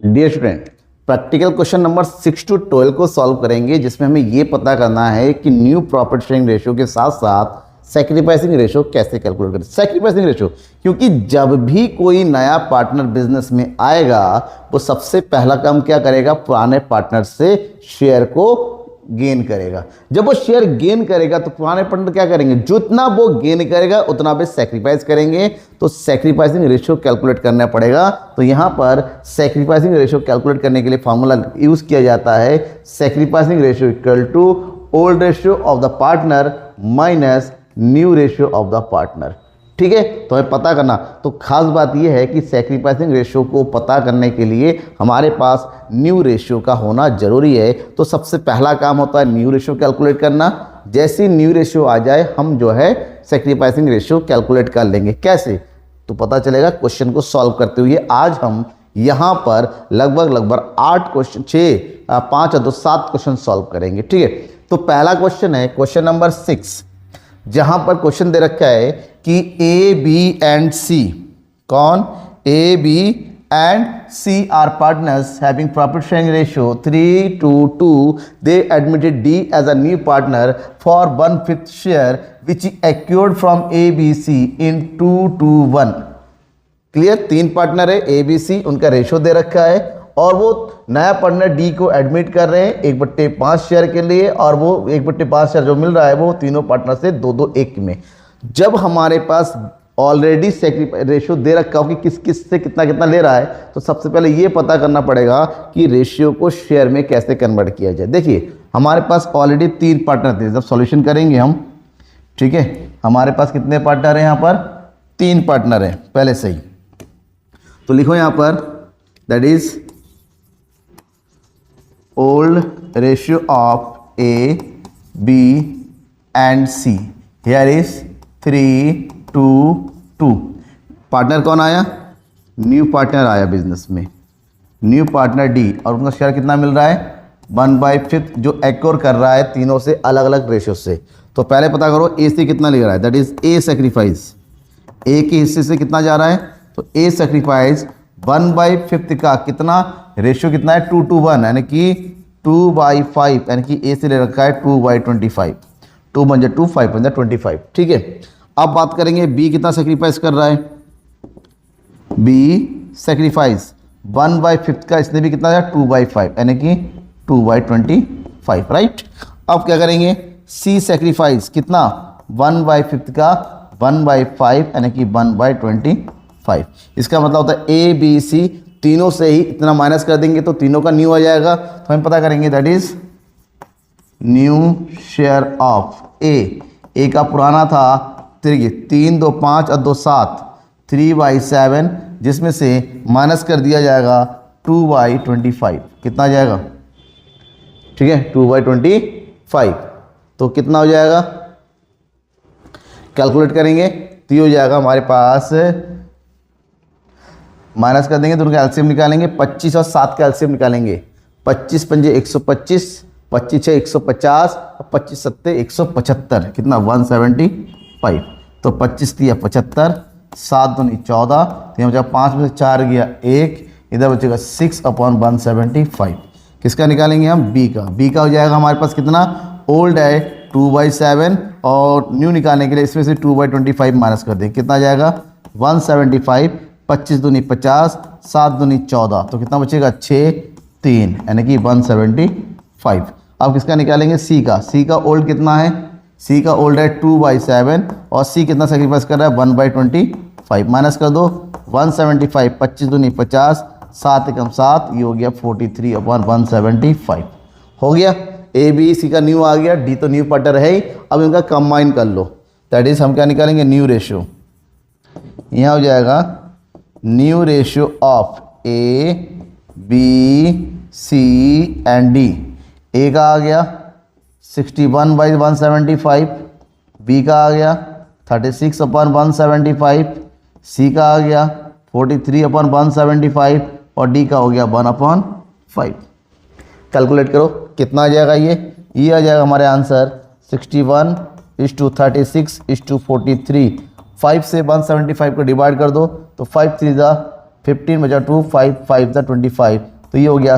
Dear student, practical question number 6 to 12 को solve करेंगे, जिसमें हमें ये पता करना है कि न्यू प्रॉफिट शेयरिंग रेशियो के साथ साथ सैक्रिफाइसिंग रेशियो कैसे कैलकुलेट करें। सैक्रिफाइसिंग रेशियो, क्योंकि जब भी कोई नया पार्टनर बिजनेस में आएगा वो सबसे पहला काम क्या करेगा, पुराने पार्टनर से शेयर को गेन करेगा। जब वो शेयर गेन करेगा तो पुराने पार्टनर क्या करेंगे, जितना वो गेन करेगा उतना वे सैक्रिफाइस करेंगे। तो सैक्रिफाइसिंग रेशियो कैलकुलेट करना पड़ेगा। तो यहाँ पर सैक्रिफाइसिंग रेशियो कैलकुलेट करने के लिए फॉर्मूला यूज किया जाता है, sacrificing ratio equal to old ratio of the partner minus new ratio of the partner. ठीक है, तो हमें पता करना। तो खास बात यह है कि सैक्रिफाइसिंग रेशियो को पता करने के लिए हमारे पास न्यू रेशियो का होना जरूरी है। तो सबसे पहला काम होता है न्यू रेशियो कैलकुलेट करना। जैसे ही न्यू रेशियो आ जाए हम जो है सैक्रिफाइसिंग रेशियो कैलकुलेट कर लेंगे। कैसे, तो पता चलेगा क्वेश्चन को सॉल्व करते हुए। आज हम यहाँ पर लगभग 8 क्वेश्चन, 5 और 2 7 क्वेश्चन सॉल्व करेंगे। ठीक है, तो पहला क्वेश्चन है क्वेश्चन नंबर 6, जहां पर क्वेश्चन दे रखा है कि ए बी एंड सी, कौन, A B and C are partners having profit sharing ratio 3:2. They admitted D as a new partner for 1/5 share which accured from A B C in 2:1. Clear, 3 partner है A B सी, उनका ratio दे रखा है और वो नया partner D को admit कर रहे हैं 1/5 शेयर के लिए, और वो 1/5 शेयर जो मिल रहा है वो तीनों पार्टनर से 2-2-1 में। जब हमारे पास ऑलरेडी रेशियो दे रखा हो कि किस किस से कितना कितना ले रहा है, तो सबसे पहले ये पता करना पड़ेगा कि रेशियो को शेयर में कैसे कन्वर्ट किया जाए। देखिए, हमारे पास ऑलरेडी 3 पार्टनर थे। जब सॉल्यूशन करेंगे हम, ठीक है, हमारे पास कितने पार्टनर हैं, यहाँ पर 3 पार्टनर हैं पहले से ही। तो लिखो यहाँ पर that is old ratio of A, B and C. Here is 3:2. Partner कौन आया, न्यू पार्टनर आया बिजनेस में, न्यू पार्टनर डी, और उनका शेयर कितना मिल रहा है 1/5 जो एक्योर कर रहा है तीनों से अलग अलग रेशियो से। तो पहले पता करो ए से कितना ले रहा है, दैट इज ए सैक्रिफाइस, ए के हिस्से से कितना जा रहा है, तो ए सैक्रिफाइस 1/5 का कितना रेशियो कितना है 2:1, यानी कि 2/5, यानी कि ए से ले रखा है 2/25, 2 बन जाए 2, 5 बन जाए 25। ठीक है, अब बात करेंगे बी कितना सेक्रीफाइस कर रहा है, बी सेक्रीफाइस 1/5 का, इसने भी कितना है 2/5, यानी कि 2/25, राइट। अब क्या करेंगे, सी सेक्रीफाइस कितना 1/5 का 1/5, यानी कि 1/25। इसका मतलब होता है ए बी सी तीनों से ही इतना माइनस कर देंगे तो तीनों का न्यू आ जाएगा। तो हम पता करेंगे that is new share of A का पुराना था 3 2 5 और 2 7, 3/7, जिसमें से माइनस कर दिया जाएगा 2/25, कितना आ जाएगा, ठीक है 2/25, तो कितना हो जाएगा, कैलकुलेट करेंगे तो ये हो जाएगा हमारे पास, माइनस कर देंगे तो उनका एलसीएम निकालेंगे, 25 और 7 का एलसीएम निकालेंगे, 25 पंजे 125, 25 6 150 और 25 7 175, कितना 175। तो 25 दिया 75, 7 दूनी 14, तो यहाँ बचा 5 में से 4 गया 1, इधर बचेगा 6/175। किसका निकालेंगे हम, बी का हो जाएगा हमारे पास कितना, ओल्ड है 2/7 और न्यू निकालने के लिए इसमें से 2/25 माइनस कर देंगे, कितना आ जाएगा 175, 25 दूनी 50, 7 दूनी 14, तो कितना बचेगा 6 3, यानी कि 175। अब किसका निकालेंगे, सी का ओल्ड कितना है, सी का ओल्ड है 2/7 और सी कितना सेक्रीफाइस कर रहा है 1/25, माइनस कर दो 175, 25 दूनी 50, 7 एकम 7, ये हो गया 43/175 हो गया। ए बी सी का न्यू आ गया, डी तो न्यू पार्टनर है ही। अब इनका कंबाइन कर लो, दैट इज हम क्या निकालेंगे, न्यू रेशियो, यहाँ हो जाएगा new ratio of A B C and D. A का आ गया 61/175, बी का आ गया 36/175, सी का आ गया 43/175 और डी का हो गया 1/5। कैलकुलेट करो कितना आ जाएगा, ये आ जाएगा हमारे आंसर 61:36:43। 5 से 175 को डिवाइड कर दो तो 5 3 जा 15 बचा 2, 5 5 ज़ा 25, तो ये हो गया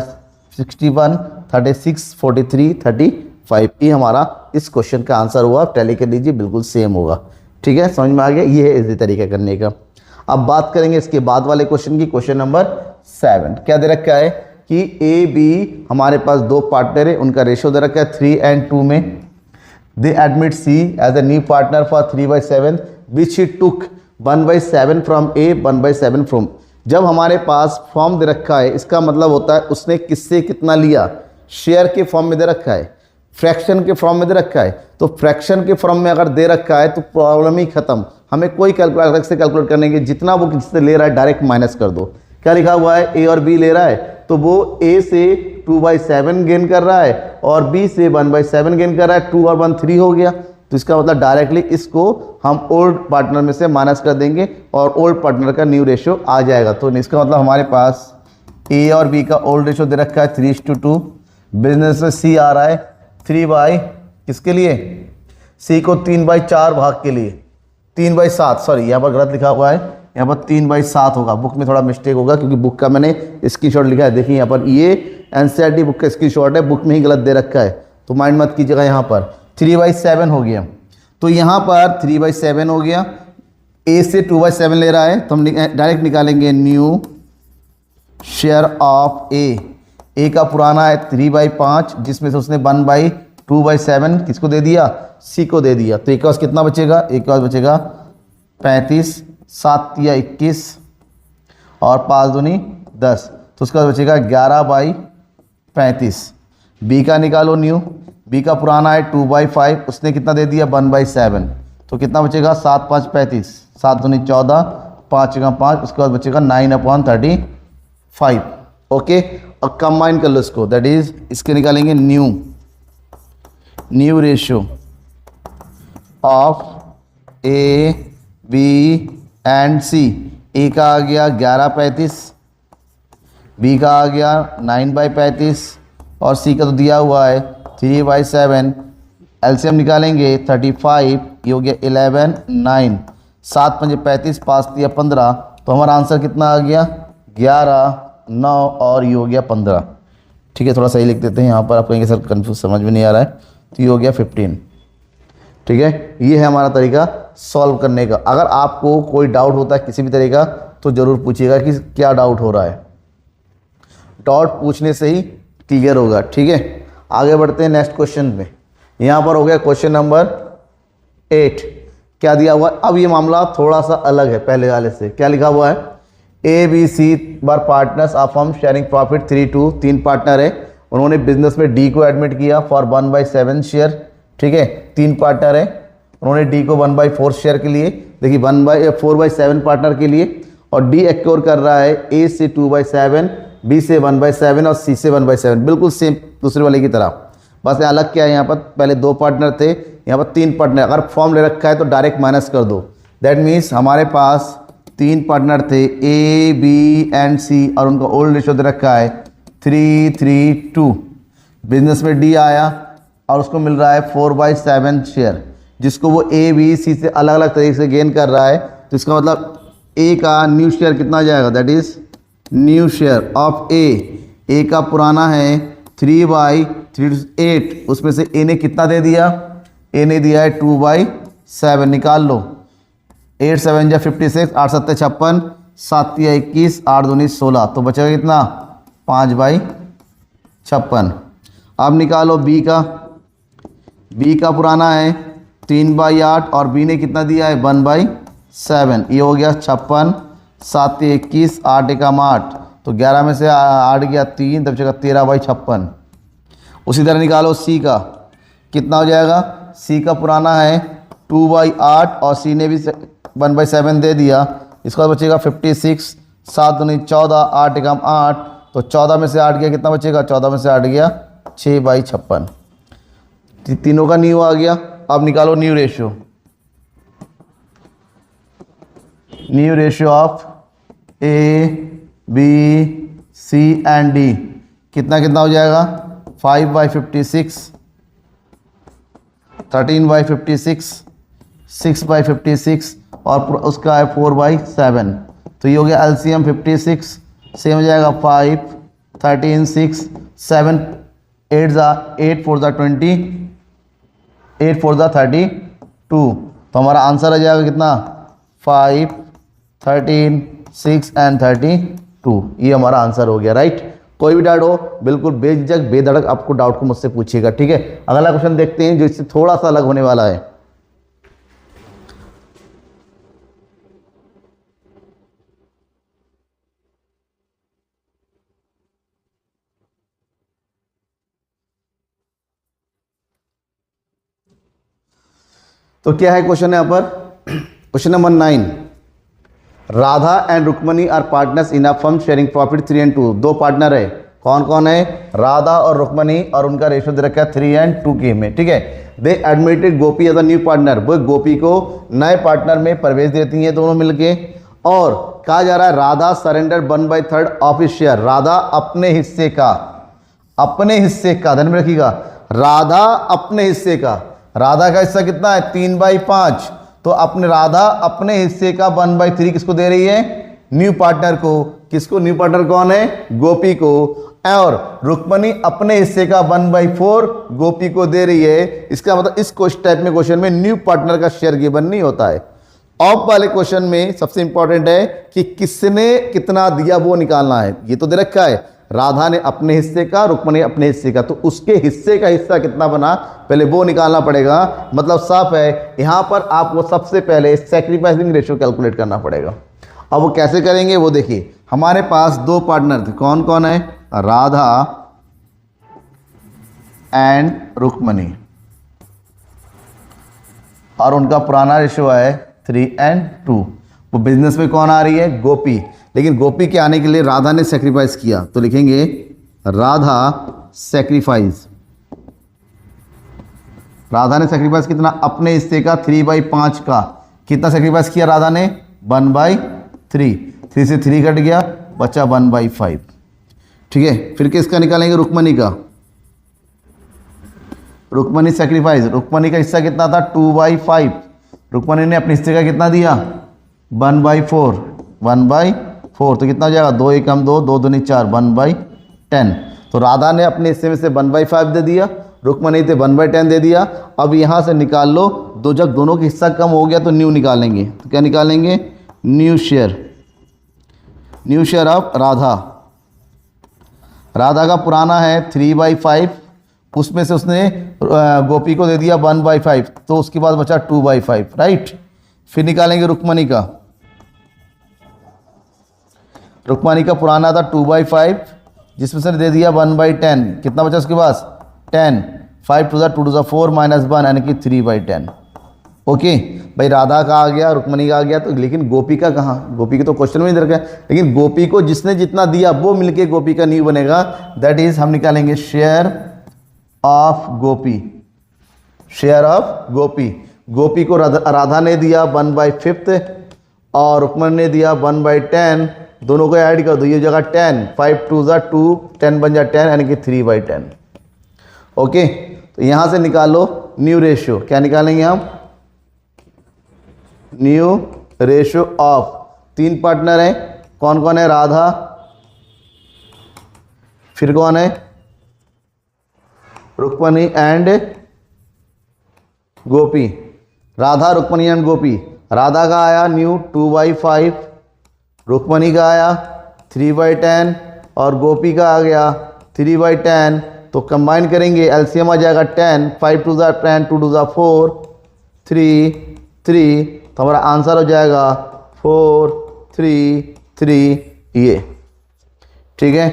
61, 36, 43, 35। ये हमारा इस क्वेश्चन का आंसर हुआ। आप टैली कर लीजिए, बिल्कुल सेम होगा। ठीक है, समझ में आ गया। ये है इसी तरीका करने का। अब बात करेंगे इसके बाद वाले क्वेश्चन की, क्वेश्चन नंबर 7। क्या दे रखा है कि ए बी हमारे पास दो पार्टनर है, उनका रेशियो दे रखा है 3 and 2 में। They admit C as a new partner for 3/7 which he took 1/7 from A, 1/7 from. जब हमारे पास फॉर्म दे रखा है, इसका मतलब होता है उसने किससे कितना लिया। शेयर के फॉर्म में दे रखा है, फ्रैक्शन के फॉर्म में दे रखा है। तो फ्रैक्शन के फॉर्म में अगर दे रखा है तो प्रॉब्लम ही खत्म। हमें कोई कैलकुलेटर अलग से कैलकुलेट करने के, जितना वो किससे ले रहा है डायरेक्ट माइनस कर दो। क्या लिखा हुआ है, ए और बी ले रहा है, तो वो ए से 2/7 गेन कर रहा है और बी से 1/7 गेन कर रहा है। 2 और 1 3 हो गया। तो इसका मतलब डायरेक्टली इसको हम ओल्ड पार्टनर में से माइनस कर देंगे और ओल्ड पार्टनर का न्यू रेशियो आ जाएगा। तो इसका मतलब हमारे पास ए और बी का ओल्ड रेशियो दे रखा है 3:2। बिजनेस में सी आ रहा है 3 किसके लिए, सी को 3/4 भाग के लिए, 3/7, सॉरी यहाँ पर गलत लिखा हुआ है, यहाँ पर 3/7 होगा। बुक में थोड़ा मिस्टेक होगा क्योंकि बुक का मैंने स्क्रीनशॉट लिखा है। देखिए यहाँ पर ये एनसीईआरटी बुक का स्क्रीनशॉट है, बुक में ही गलत दे रखा है, तो माइंड मत कीजिएगा। यहाँ पर 3/7 हो गया, तो यहाँ पर 3/7 हो गया। ए से 2/7 ले रहा है, तो हम डायरेक्ट निकालेंगे न्यू शेयर ऑफ ए का पुराना है 3/5, जिसमें से उसने 1/2/7 किसको दे दिया, सी को दे दिया। तो एक पास कितना बचेगा, एक पास बचेगा 35, 7 या 21 और 5 दूनी 10, तो उसका बचेगा 11/35। बी का निकालो न्यू, बी का पुराना है 2/5, उसने कितना दे दिया 1/7, तो कितना बचेगा 7 5 35, 7 दूनी 14, 5 का 5, उसके बाद बचेगा 9/35। ओके, और कंबाइन कर लो इसको, दैट इज इसके निकालेंगे new ratio of A B and C. A का आ गया 11/35, बी का आ गया 9/35 और सी का तो दिया हुआ है 3/7। एलसीएम निकालेंगे 35, ये हो गया 11 9, 7 5 35, 5 3 15, तो हमारा आंसर कितना आ गया 11 9 और ये हो गया 15। ठीक है, थोड़ा सही लिख देते हैं यहाँ पर, आप कहेंगे सर कंफ्यूज समझ में नहीं आ रहा है, तो ये हो गया 15। ठीक है, ये है हमारा तरीका सॉल्व करने का। अगर आपको कोई डाउट होता है किसी भी तरीका तो ज़रूर पूछिएगा कि क्या डाउट हो रहा है, डाउट पूछने से ही क्लियर होगा। ठीक है, आगे बढ़ते हैं नेक्स्ट क्वेश्चन में। यहाँ पर हो गया क्वेश्चन नंबर 8। क्या दिया हुआ है, अब ये मामला थोड़ा सा अलग है पहले वाले से। क्या लिखा हुआ है, ए बी सी बार partners of firm sharing profit 3/2। 3 partner है, उन्होंने बिजनेस में डी को एडमिट किया फॉर 1/7 शेयर। ठीक है, 3 पार्टनर है, उन्होंने डी को 1/4 शेयर के लिए, देखिए 4/7 पार्टनर के लिए, और डी एक्योर कर रहा है ए से 2/7, बी से 1/7 और सी से 1/7, बिल्कुल सेम दूसरे वाले की तरह। बस अलग क्या है, यहाँ पर पहले 2 पार्टनर थे, यहाँ पर 3 पार्टनर। अगर फॉर्म ले रखा है तो डायरेक्ट माइनस कर दो। दैट मीन्स हमारे पास 3 पार्टनर थे ए बी एंड सी, और उनका ओल्ड रेशियो दे रखा है 3:3:2। बिजनेस में डी आया और उसको मिल रहा है 4/7 शेयर, जिसको वो ए बी सी से अलग अलग तरीके से गेन कर रहा है। तो इसका मतलब ए का न्यू शेयर कितना आ जाएगा, that is new share of A का पुराना है 3/8, उसमें से ए ने कितना दे दिया, ए ने दिया है 2/7। निकाल लो, 8 7 56, 8 7 56, 7 21, 8 2 16, तो बचेगा कितना 5/56। अब निकालो बी का पुराना है 3/8 और बी ने कितना दिया है 1/7, ये हो गया 56, 7 21, 8 1 8, तो 11 में से 8 गया 3, तब बचेगा 13/56। उसी तरह निकालो सी का, कितना हो जाएगा, सी का पुराना है 2/8 और सी ने भी 1/7 दे दिया, इसका बचेगा 56, 7 2 14, 8 1 8, तो 14 में से 8 गया, कितना बचेगा 14 में से 8 गया 6/56। तीनों का न्यू आ गया। अब निकालो new ratio of A B C and D, कितना हो जाएगा 5/56, 13/56, 6/56 और उसका है 4/7, तो ये हो गया एलसीएम 56, सेम हो जाएगा 5, 13, 6, 7, 8 ज़ा 8 4 ज़ा 20, 8 4 ज़ा 32। तो हमारा आंसर आ जाएगा कितना 5, 13, 6 एंड 32। ये हमारा आंसर हो गया, राइट। कोई भी डाउट हो बिल्कुल बेझिझक बेधड़क आपको डाउट को मुझसे पूछिएगा, ठीक है। अगला क्वेश्चन देखते हैं जो इससे थोड़ा सा अलग होने वाला है। तो क्या है क्वेश्चन यहाँ पर, question number 9, Radha and Rukmani are partners in a firm sharing profit 3 and 2। दो पार्टनर है, कौन कौन है, राधा और रुक्मणी, और उनका रेशो दे रखा है 3 and 2 के में, ठीक है। They admitted Gopi as a new partner, वो गोपी को नए पार्टनर में प्रवेश देती हैं दोनों मिलके। और कहा जा रहा है Radha surrender 1/3 of his share, Radha अपने हिस्से का ध्यान में रखिएगा, राधा अपने हिस्से का, राधा का हिस्सा कितना है 3/5, तो अपने राधा अपने हिस्से का 1/3 किसको दे रही है, न्यू पार्टनर को। किसको, न्यू पार्टनर कौन है, गोपी को। और रुक्मणी अपने हिस्से का 1/4 गोपी को दे रही है। इसका मतलब इस टाइप में क्वेश्चन में न्यू पार्टनर का शेयर गिवन नहीं होता है। ऑफ वाले क्वेश्चन में सबसे इंपॉर्टेंट है कि किसने कितना दिया वो निकालना है। ये तो दे रखा है राधा ने अपने हिस्से का, रुक्मणी अपने हिस्से का, तो उसके हिस्से का हिस्सा कितना बना पहले वो निकालना पड़ेगा। मतलब साफ है यहां पर आपको सबसे पहले सैक्रिफाइसिंग रेशियो कैलकुलेट करना पड़ेगा। अब वो कैसे करेंगे वो देखिए, हमारे पास दो पार्टनर थे, कौन कौन है, राधा एंड रुक्मणी, और उनका पुराना रेशियो है 3 and 2। वो बिजनेस में कौन आ रही है, गोपी। लेकिन गोपी के आने के लिए राधा ने सेक्रीफाइस किया, तो लिखेंगे राधा सेक्रीफाइस। राधा ने सेक्रीफाइस कितना, अपने हिस्से का 3/5 का। कितना सेक्रीफाइस किया राधा ने, 1/3। 3 से 3 कट गया, बचा 1/5, ठीक है। फिर किसका निकालेंगे, रुक्मणी का। रुक्मणी सेक्रीफाइस, रुक्मणी का हिस्सा कितना था 2/5, रुक्मणी ने अपने हिस्से का कितना दिया 1/4, 1/4, तो कितना हो जाएगा 2 1 2, 2 दूनी 4, 1/10। तो राधा ने अपने हिस्से में से 1/5 दे दिया, रुक्मणी थे 1/10 दे दिया। अब यहाँ से निकाल लो, दो जब दोनों का हिस्सा कम हो गया तो न्यू निकालेंगे। तो क्या निकालेंगे, new share of Radha. Radha का पुराना है 3/5, उसमें से उसने गोपी को दे दिया 1/5, तो उसके बाद बचा 2/5, राइट। फिर निकालेंगे रुक्मणी का। रुक्मणी का पुराना था 2/5, जिसमें से दे दिया 1/10, कितना बचा उसके पास 10, 5 2 2 2 4 -1 यानी कि 3/10। ओके भाई, राधा का आ गया, रुक्मणी का आ गया, तो लेकिन गोपी का कहाँ, गोपी के तो क्वेश्चन में नहीं दे रखा है। लेकिन गोपी को जिसने जितना दिया वो मिलके गोपी का न्यू बनेगा, दैट इज हम निकालेंगे share of Gopi. Share of Gopi, Gopi को राधा ने दिया 1/5 और रुक्मणी ने दिया 1/10, दोनों को ऐड कर दो, ये जगह 10, 5 2 2, 10 बन जा 10 यानी कि 3/10। ओके, तो यहां से निकालो न्यू रेशियो। क्या निकालेंगे हम, न्यू रेशियो ऑफ, 3 पार्टनर हैं, कौन कौन है, राधा, फिर कौन है, रुक्मणी एंड गोपी। राधा, रुक्मणी एंड गोपी। राधा का आया न्यू 2/5, रुक्मणी का आया 3/10 और गोपी का आ गया 3/10। तो कंबाइन करेंगे, एलसीएम आ जाएगा 10, 5 2 10, 2 2 4, 3 3, तो हमारा आंसर हो जाएगा 4 3 3, ये ठीक है।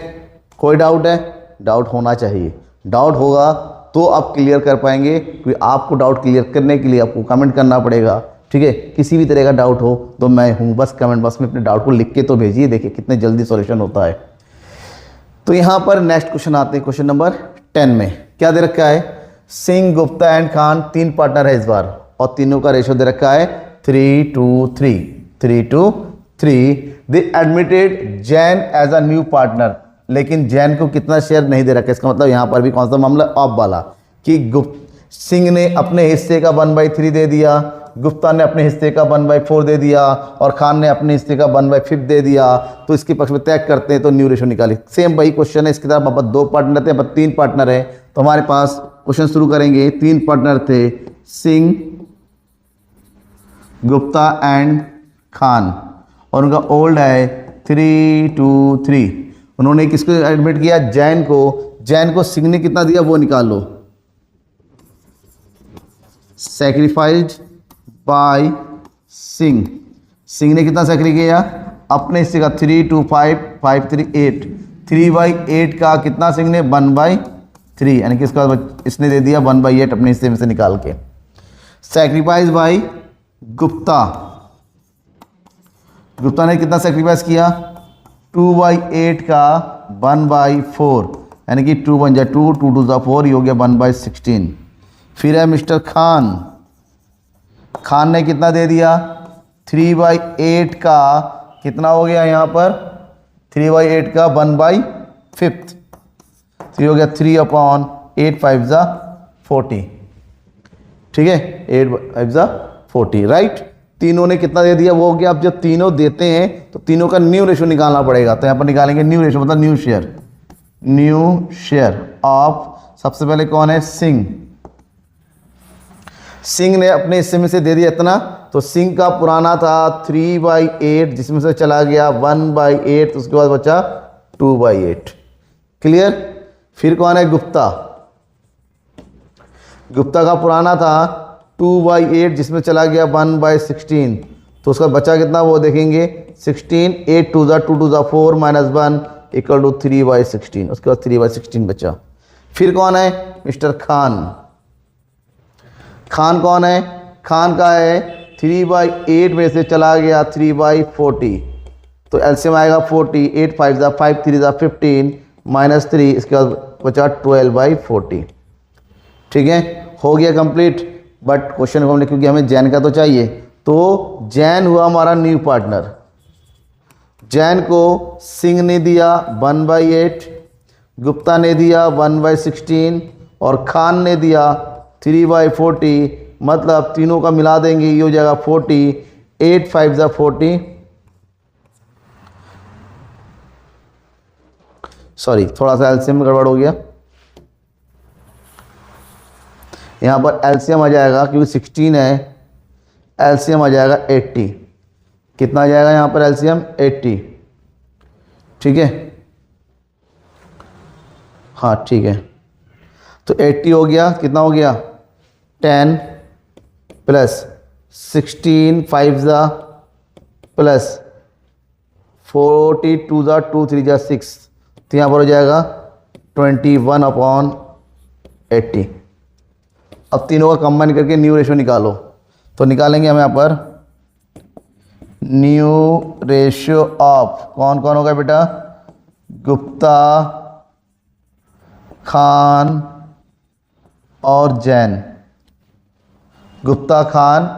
कोई डाउट है, डाउट होना चाहिए, डाउट होगा तो आप क्लियर कर पाएंगे, क्योंकि आपको डाउट क्लियर करने के लिए आपको कमेंट करना पड़ेगा, ठीक है। किसी भी तरह का डाउट हो तो मैं हूँ, बस कमेंट बॉक्स में अपने डाउट को लिख के तो भेजिए, देखिए कितने जल्दी सॉल्यूशन होता है। तो यहाँ पर नेक्स्ट क्वेश्चन आते हैं, क्वेश्चन नंबर 10 में क्या दे रखा है, सिंह, गुप्ता एंड खान 3 पार्टनर है इस बार, और तीनों का रेशियो दे रखा है 3:3, 3:3। They admitted Jain as a new partner, लेकिन जैन को कितना शेयर नहीं दे रखा। इसका मतलब यहाँ पर भी कौन सा मामला, ऑफ वाला, कि सिंह ने अपने हिस्से का 1/3 दे दिया, गुप्ता ने अपने हिस्से का 1/4 दे दिया और खान ने अपने हिस्से का 1/5 दे दिया, तो इसके पक्ष में त्याग करते हैं तो न्यू रेशो निकाली। सेम वही क्वेश्चन है, इसकी तरफ अब 2 पार्टनर थे, अब 3 पार्टनर है। तो हमारे पास क्वेश्चन शुरू करेंगे। 3 पार्टनर थे, सिंह, गुप्ता एंड खान, और उनका ओल्ड है 3-2-3। उन्होंने किसको एडमिट किया? जैन को। जैन को सिंह ने कितना दिया वो निकाल लो। सैक्रिफाइड बाय सिंह, सिंह ने कितना सैक्रिफाइस किया? अपने हिस्से का 3-2-5, 5-3 8, 3/8 का कितना सिंह ने? 1/3, यानी कि इसने दे दिया 1/8 अपने हिस्से में से निकाल के। सैक्रिफाइस बाय गुप्ता, गुप्ता ने कितना सैक्रिफाइस किया? 2/8 का 1/4, यानी कि 2 1 2, 2 2 4, ये हो गया 1/16। फिर है मिस्टर खान, खान ने कितना दे दिया? 3/8 का कितना हो गया यहाँ पर? 3/8 का 1/5, तो ये हो गया 3/8, 5 40, ठीक है, 8 5 40, राइट। तीनों ने कितना दे दिया वो हो गया। अब जब तीनों देते हैं तो तीनों का न्यू रेशो निकालना पड़ेगा, तो यहाँ पर निकालेंगे न्यू रेशो, मतलब new share. New share of, सबसे पहले कौन है? सिंह। सिंह ने अपने हिस्से में से दे दिया इतना, तो सिंह का पुराना था 3/8, जिसमें से चला गया 1/8, उसके बाद बचा 2/8। क्लियर। फिर कौन है? गुप्ता। गुप्ता का पुराना था 2/8, जिसमें चला गया 1/16, तो उसका बचा कितना वो देखेंगे 16, 8 2 2 2 4 -1 = 3/16, उसके बाद 3/16 बचा। फिर कौन है? मिस्टर खान। खान कौन है? खान का है 3/8 में से चला गया 3/40, तो एलसीएम आएगा 40, 8 5 5 3 15 -3, इसके बाद बचा 12/40। ठीक है, हो गया कंप्लीट। बट क्वेश्चन को हमने, क्योंकि हमें जैन का तो चाहिए, तो जैन हुआ हमारा न्यू पार्टनर। जैन को सिंह ने दिया 1/8, गुप्ता ने दिया 1/16 और खान ने दिया 3/40, मतलब तीनों का मिला देंगे, ये हो जाएगा 40, 8 5 40, सॉरी थोड़ा सा एलसीएम गड़बड़ हो गया, यहाँ पर एलसीएम आ जाएगा, क्योंकि 16 है, एलसीएम आ जाएगा 80। कितना आ जाएगा यहाँ पर एलसीएम? 80। ठीक है, हाँ ठीक है, तो 80 हो गया। कितना हो गया? 10 प्लस 16 5 प्लस 40 2 2 3 6, तो यहाँ पर हो जाएगा 21/80। अब तीनों का कंबाइन करके न्यू रेशो निकालो, तो निकालेंगे हम यहाँ पर न्यू रेशियो ऑफ, कौन कौन होगा बेटा? गुप्ता, खान और जैन। गुप्ता, खान,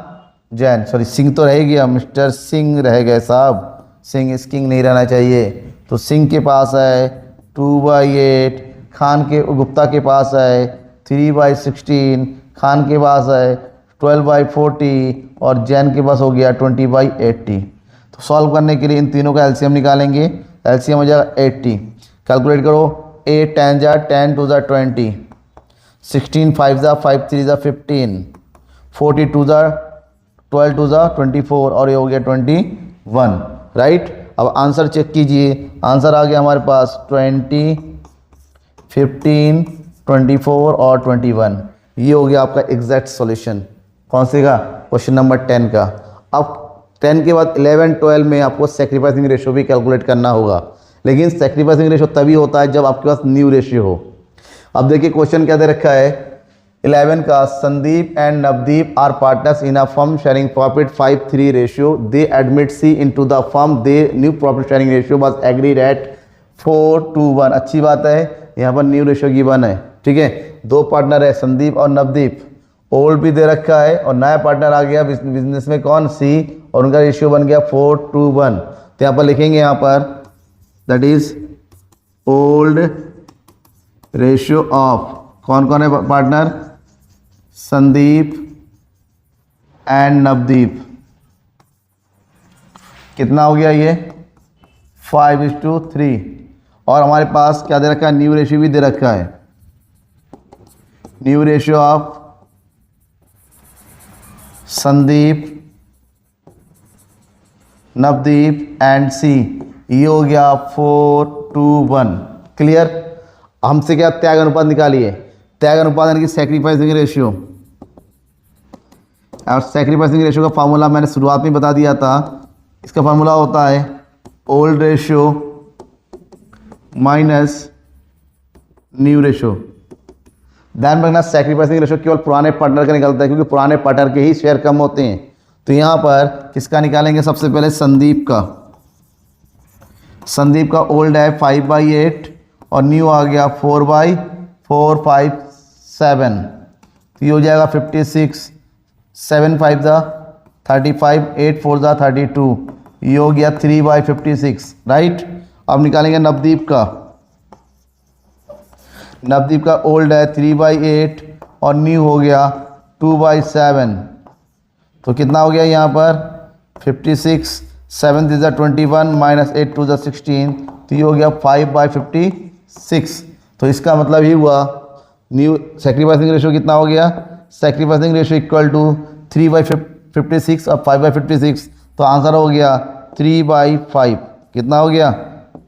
जैन, सॉरी सिंह तो रह गया, मिस्टर सिंह रह गए साहब, सिंह स्किंग नहीं रहना चाहिए। तो सिंह के पास है 2/8, खान के, गुप्ता के पास है 3/16, खान के पास है 12/40 और जैन के पास हो गया 20/80। तो सॉल्व करने के लिए इन तीनों का एलसीएम निकालेंगे। एलसीएम हो जाएगा 80। कैलकुलेट करो, 8 10 10 2 20, 16 5 5 3 15, 40 2 12 2 24 और ये हो गया 21, राइट। अब आंसर चेक कीजिए, आंसर आ गया हमारे पास 20, 15, 24 और 21। ये हो गया आपका एग्जैक्ट सॉल्यूशन। कौन से का? क्वेश्चन नंबर 10 का। अब 10 के बाद 11 12 में आपको सैक्रिफाइसिंग रेशियो भी कैलकुलेट करना होगा, लेकिन सैक्रिफाइसिंग रेशियो तभी होता है जब आपके पास न्यू रेशियो हो। अब देखिए क्वेश्चन क्या दे रखा है 11 का, Sandeep and Navdeep are partners in a firm sharing profit 5:3 ratio, they admit C into the firm, the new profit sharing ratio was agreed at 4:1। अच्छी बात है, यहाँ पर न्यू रेशियो गिवन है। ठीक है, दो पार्टनर है संदीप और नवदीप, ओल्ड भी दे रखा है और नया पार्टनर आ गया बिजनेस में, कौन? सी, और उनका रेशियो बन गया 4:1। तो यहाँ पर लिखेंगे, यहाँ पर that is old ratio of, कौन कौन है पार्टनर? संदीप एंड नवदीप। कितना हो गया ये 5:3। और हमारे पास क्या दे रखा है, न्यू रेशियो भी दे रखा है, new ratio of Sandeep, Navdeep and C, ये हो गया 4:1। क्लियर। हमसे क्या त्याग अनुपात निकालिए, त्याग अनुपात यानी कि सैक्रिफाइसिंग रेशियो। और सैक्रिफाइसिंग रेशियो का फार्मूला मैंने शुरुआत में बता दिया था। इसका फार्मूला होता है old ratio minus new ratio. ध्यान रखना सैक्रिफाइसिंग रेशियो केवल पुराने पार्टनर का निकलता है, क्योंकि पुराने पार्टनर के ही शेयर कम होते हैं। तो यहाँ पर किसका निकालेंगे, सबसे पहले संदीप का। संदीप का ओल्ड है 5/8 और न्यू आ गया 4/4, 5, 7। तो ये हो जाएगा 56, 7 5 35, 8 4 32। ये हो गया 3/56, राइट। अब निकालेंगे नवदीप का। नवदीप का ओल्ड है 3/8 और न्यू हो गया 2/7। तो कितना हो गया यहाँ पर 56, 7 3 21 माइनस 8 2 16। तो ये हो गया 5/56। तो इसका मतलब ही हुआ न्यू सैक्रिफाइसिंग रेशियो कितना हो गया, सैक्रिफाइसिंग रेशियो इक्वल टू 3/56 और 5/56। तो आंसर हो गया 3/5। कितना हो गया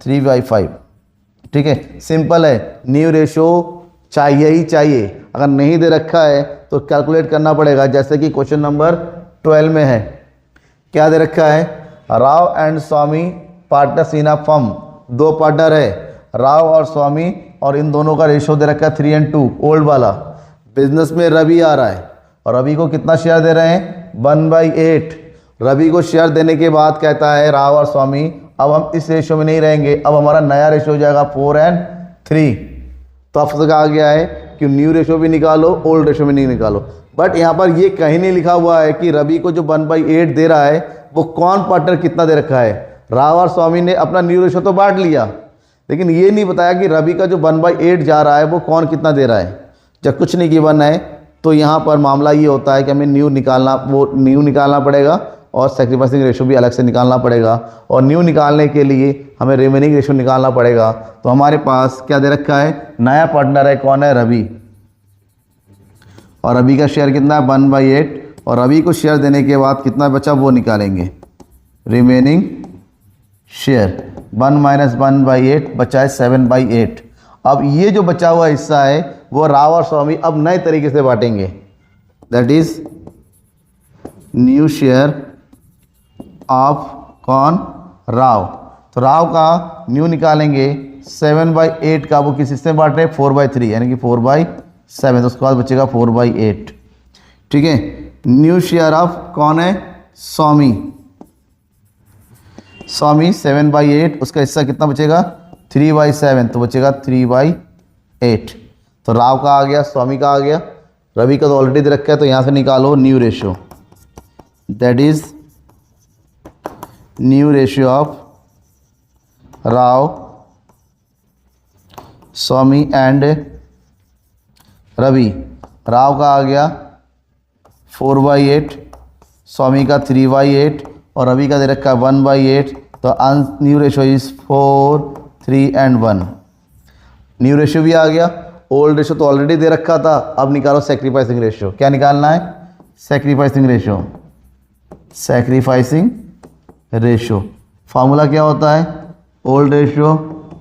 3/5। ठीक है, सिंपल है। न्यू रेशियो चाहिए ही चाहिए, अगर नहीं दे रखा है तो कैलकुलेट करना पड़ेगा। जैसे कि क्वेश्चन नंबर 12 में है, क्या दे रखा है, Rao and Swami partners in a firm. दो पार्टनर है राव और स्वामी, और इन दोनों का रेशियो दे रखा है 3:2 ओल्ड वाला। बिजनेस में रवि आ रहा है और रवि को कितना शेयर दे रहे हैं 1/8। रवि को शेयर देने के बाद कहता है राव और स्वामी अब हम इस रेशियो में नहीं रहेंगे, अब हमारा नया रेशियो हो जाएगा 4:3। तो आपसे कहा गया है कि न्यू रेशियो भी निकालो, ओल्ड रेशियो भी नहीं निकालो। बट यहाँ पर ये कहीं नहीं लिखा हुआ है कि रवि को जो 1/8 दे रहा है वो कौन पार्टनर कितना दे रखा है। राव और स्वामी ने अपना न्यू रेशियो तो बांट लिया, लेकिन ये नहीं बताया कि रवि का जो 1/8 जा रहा है वो कौन कितना दे रहा है। जब कुछ नहीं गिवन है तो यहाँ पर मामला ये होता है कि हमें न्यू निकालना पड़ेगा और सैक्रिफाइसिंग रेशियो भी अलग से निकालना पड़ेगा। और न्यू निकालने के लिए हमें रिमेनिंग रेशियो निकालना पड़ेगा। तो हमारे पास क्या दे रखा है, नया पार्टनर है, कौन है, रवि। और रवि का शेयर कितना है 1/8, और रवि को शेयर देने के बाद कितना बचा वो निकालेंगे, रिमेनिंग शेयर 1 - 1/8 बचा है 7/8। अब ये जो बचा हुआ हिस्सा है वो राव और स्वामी अब नए तरीके से बांटेंगे, that is new share of कौन, राव। तो राव का न्यू निकालेंगे 7/8 का, वो किस हिस्से में बांट रहे हैं 4/3 यानी कि 4/7। तो उसके बाद बचेगा 4/8। ठीक है, न्यू शेयर ऑफ कौन है, स्वामी। स्वामी 7/8, उसका हिस्सा कितना बचेगा 3/7, तो बचेगा 3/8। तो राव का आ गया, स्वामी का आ गया, रवि का तो ऑलरेडी दे रखा है। तो यहाँ से निकालो new ratio, that is new ratio of Rao, Swami and Ravi. Rao का आ गया 4/8, स्वामी का 3/8 और रवि का दे रखा है 1/8। तो new ratio is 4, 3 and 1। New ratio भी आ गया, ओल्ड रेशियो तो ऑलरेडी दे रखा था। अब निकालो सैक्रिफाइसिंग रेशियो। क्या निकालना है, sacrificing ratio. Sacrificing ratio formula क्या होता है, old ratio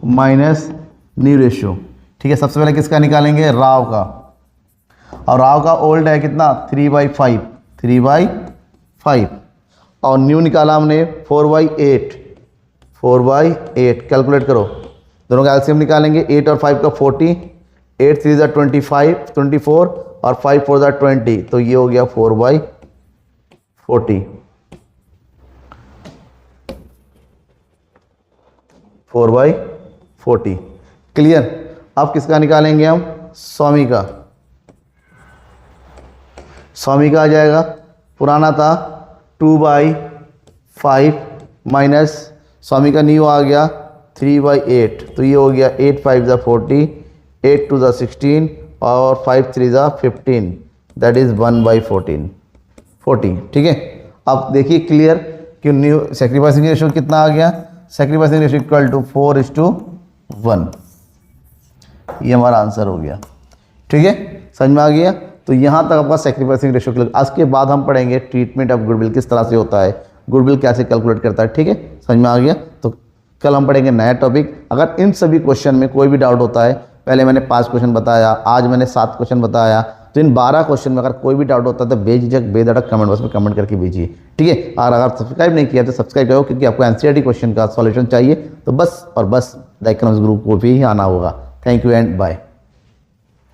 minus new ratio. ठीक है, सबसे पहले किसका निकालेंगे, राव का। और राव का ओल्ड है कितना 3/5 और न्यू निकाला हमने 4/8। कैलकुलेट करो, दोनों का एलसीएम निकालेंगे। 8 और 5 का 40, 8 3 25 24 और 5 4 20। तो ये हो गया 4/40। 4/40 क्लियर। अब किसका निकालेंगे हम, स्वामी का। स्वामी का आ जाएगा, पुराना था 2/5 माइनस स्वामी का न्यू आ गया 3/8। तो ये हो गया 8 5 40, 8 2 16 और 5 3 15, दैट इज 1/14। 40, ठीक है। अब देखिए क्लियर कि न्यू सेक्रीफाइसिंग रेशियो कितना आ गया, सेक्रीफाइसिंग रेशियो इक्वल टू 4:1, ये हमारा आंसर हो गया, ठीक है, समझ में आ गया। तो यहाँ तक आपका सेक्रीफाइसिंग रेशियो क्लियर। आज के बाद हम पढ़ेंगे ट्रीटमेंट ऑफ गुडविल किस तरह से होता है, गुडविल कैसे कैलकुलेट करता है, ठीक है, समझ में आ गया। तो कल हम पढ़ेंगे नया टॉपिक। अगर इन सभी क्वेश्चन में कोई भी डाउट होता है, पहले मैंने 5 क्वेश्चन बताया, आज मैंने 7 क्वेश्चन बताया, तो इन 12 क्वेश्चन में अगर कोई भी डाउट होता है तो बेझिझक बेधड़क कमेंट बॉक्स में कमेंट करके भेजिए, ठीक है। और अगर सब्सक्राइब नहीं किया तो सब्सक्राइब करो, क्योंकि आपको एनसीईआरटी क्वेश्चन का सॉल्यूशन चाहिए तो बस और बस द इकोनॉमिक्स ग्रुप को भी आना होगा। Thank you and bye.